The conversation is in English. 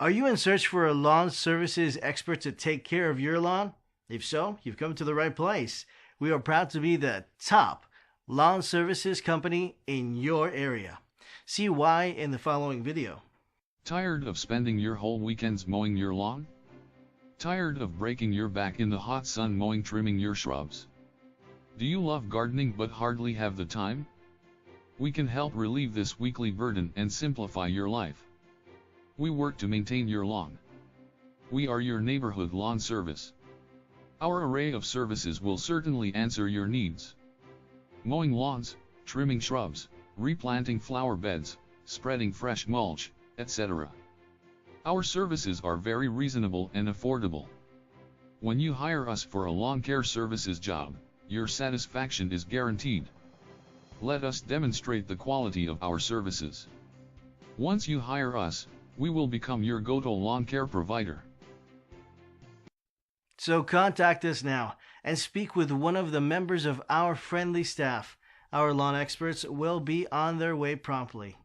Are you in search for a lawn services expert to take care of your lawn? If so, you've come to the right place. We are proud to be the top lawn services company in your area. See why in the following video. Tired of spending your whole weekends mowing your lawn? Tired of breaking your back in the hot sun mowing trimming your shrubs? Do you love gardening but hardly have the time? We can help relieve this weekly burden and simplify your life. We work to maintain your lawn. We are your neighborhood lawn service. Our array of services will certainly answer your needs. Mowing lawns, trimming shrubs, replanting flower beds, spreading fresh mulch, etc. Our services are very reasonable and affordable. When you hire us for a lawn care services job, your satisfaction is guaranteed. Let us demonstrate the quality of our services. Once you hire us, we will become your go-to lawn care provider. So contact us now and speak with one of the members of our friendly staff. Our lawn experts will be on their way promptly.